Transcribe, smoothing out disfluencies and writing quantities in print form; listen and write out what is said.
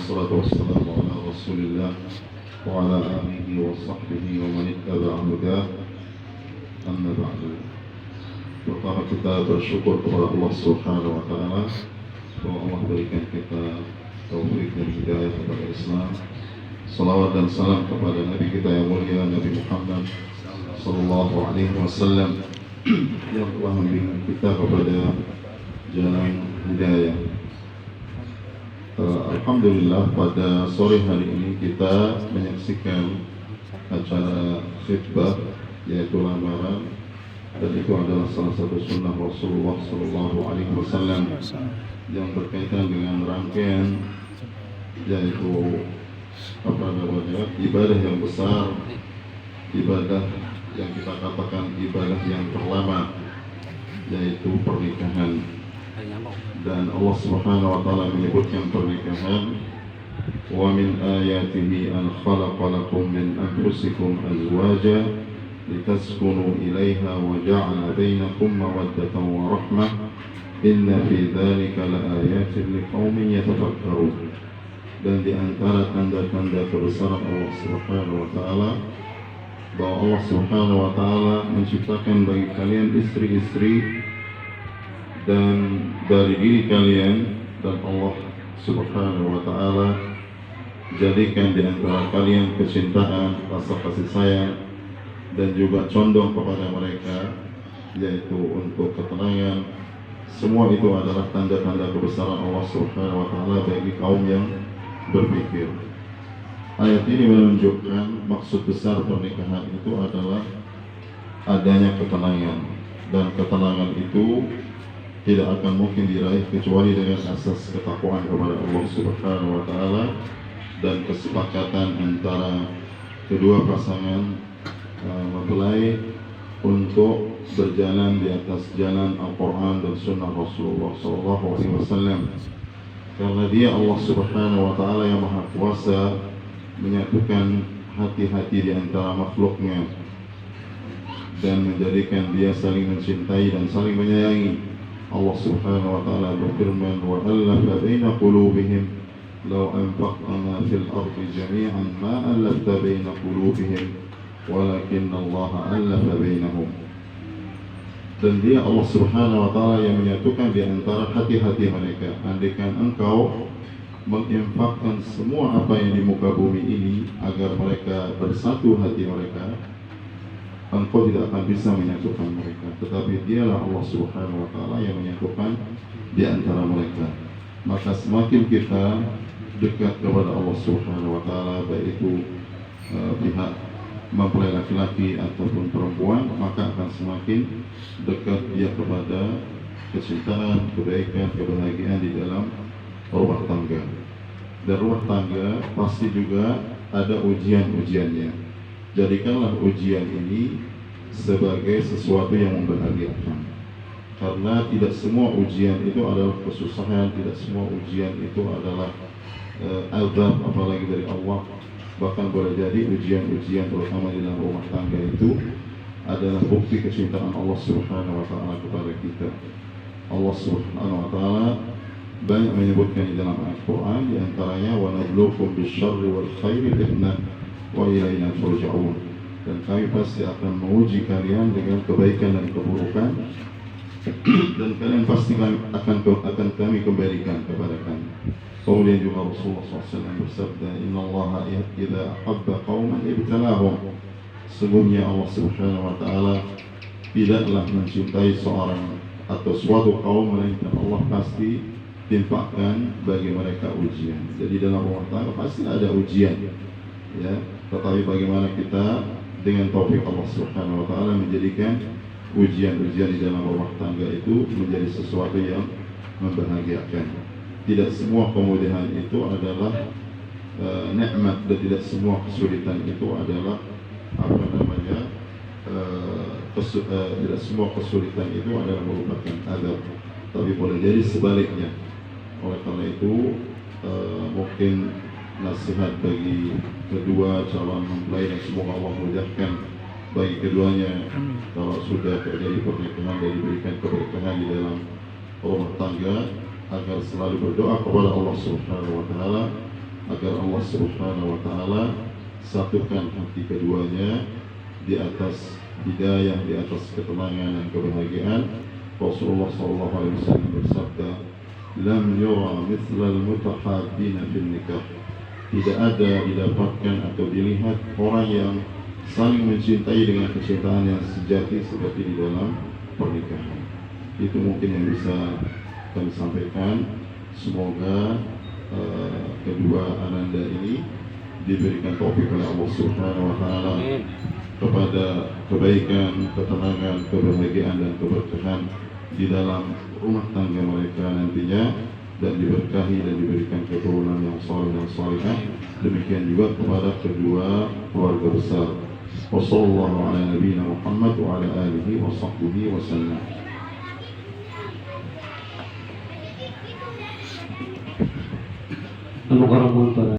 والصلاة والسلام على رسول الله وعلى آله وصحبه ومن اتبع هداه. Amma ba'du. Pertama kita bersyukur kepada Allah Subhanahu wa taala bahwa Allah berikan kita taufik dan hidayah kepada Islam. Salawat dan salam kepada Nabi kita yang mulia Nabi Muhammad sallallahu alaihi wasallam yang telah membimbing kita kepada jalan hidayah. Alhamdulillah pada sore hari ini kita menyaksikan acara khutbah yaitu lamaran, dan itu adalah salah satu sunnah Rasulullah sallallahu alaihi wasallam yang berkaitan dengan rangkaian yaitu ibadah yang besar, ibadah yang kita katakan ibadah yang terlama, yaitu pernikahan. Dan Allah Subhanahu wa taala menyebutkan pernikahan, wa min ayatihi an khalaqa lakum min anfusikum azwaja litaskunu ilaiha wa ja'ala bainakum mawaddatan wa rahmah inna fi dzalika laayatin liqaumin yatafakkarun. Dan di antara tanda-tanda kebesaran Allah Subhanahu wa taala bahwa Allah Subhanahu wa taala menciptakan bagi kalian istri-istri dan dari diri kalian, dan Allah Subhanahu wa taala jadikan di antara kalian kecintaan, rasa kasih sayang dan juga condong kepada mereka, yaitu untuk ketenangan. Semua itu adalah tanda-tanda kebesaran Allah Subhanahu wa taala bagi kaum yang berpikir. Ayat ini menunjukkan maksud besar pernikahan itu adalah adanya ketenangan, dan ketenangan itu tidak akan mungkin diraih kecuali dengan asas ketakwaan kepada Allah Subhanahu wa taala dan kesepakatan antara kedua pasangan mempelai untuk berjalan di atas jalan Al-Quran dan Sunnah Rasulullah SAW. Karena Dia Allah Subhanahu wa taala yang Maha Kuasa menyatukan hati-hati di antara makhluknya dan menjadikan dia saling mencintai dan saling menyayangi. Allah Subhanahu wa taala berfirman, wa allafa baina qulubihim law anfaqta ma fil ardi jami'an ma allafta baina qulubihim walakin Allah allafa bainahum. Dan Dia Allah Subhanahu wa taala yang menyatukan di antara hati-hati mereka. Andaikan engkau menginfakkan semua apa yang di muka bumi ini agar mereka bersatu hati mereka, engkau tidak akan bisa menyatukan mereka. Tetapi Dialah Allah Subhanahu wa taala yang menyatukan di antara mereka. Maka semakin kita dekat kepada Allah Subhanahu wa taala, baik itu pihak mempelai laki-laki ataupun perempuan, maka akan semakin dekat dia kepada kecintaan, kebaikan, kebahagiaan di dalam rumah tangga. Dan rumah tangga pasti juga ada ujian-ujiannya. Jadikanlah ujian ini sebagai sesuatu yang membahagiakan. Karena tidak semua ujian itu adalah kesusahan, tidak semua ujian itu adalah azab, apalagi dari Allah. Bahkan boleh jadi ujian-ujian terutama di dalam rumah tangga itu adalah bukti kecintaan Allah Subhanahu wa taala kepada kita. Allah Subhanahu wa taala banyak menyebutkan di dalam Al-Quran, di antaranya wa nabluukum bisyarri wal khairi fitnah wa ilaina turja'un. Dan kami pasti akan menguji kalian dengan kebaikan dan keburukan, dan kalian pasti akan kami kembalikan kepada kami. Kemudian juga Rasulullah SAW bersabda, Inna Allah idza ahabba qauman ibtalahum. Sesungguhnya Allah Subhanahu wa taala tidaklah mencintai seorang atau suatu kaum, melainkan Allah pasti timpakan bagi mereka ujian. Jadi dalam rumah tangga pasti ada ujian, ya. Tetapi bagaimana kita dengan taufik Allah Subhanahu wa taala menjadikan ujian-ujian di dalam rumah tangga itu menjadi sesuatu yang membahagiakan. Tidak semua kemudahan itu adalah nikmat, dan tidak semua kesulitan itu adalah tidak semua kesulitan itu adalah merupakan azab, tapi boleh jadi sebaliknya. Oleh karena itu mungkin nasihat bagi kedua calon mempelai, dan semoga Allah mudahkan bagi keduanya kalau sudah terjadi pernikahan dan diberikan keberkahan di dalam rumah tangga, agar selalu berdoa kepada Allah Subhanahu wa taala agar Allah Subhanahu wa taala satukan hati keduanya di atas hidayah, di atas ketenangan dan kebahagiaan. Rasulullah SAW bersabda, "Lam yura mithlal mutahabbina fil nikah." Tidak ada didapatkan atau dilihat orang yang saling mencintai dengan kecintaan yang sejati seperti di dalam pernikahan. Itu mungkin yang bisa kami sampaikan. Semoga kedua ananda ini diberikan taufik oleh Allah Subhanahu wa taala kepada kebaikan, ketenangan, kebahagiaan dan keberkahan di dalam rumah tangga mereka nantinya, dan diberkahi dan diberikan keturunan yang saleh dan salihah. Demikian juga kepada kedua keluarga besar. Wassallallahu ala nabiyina Muhammad wa ala alihi wa sahbihi wasallam. Anu karamul para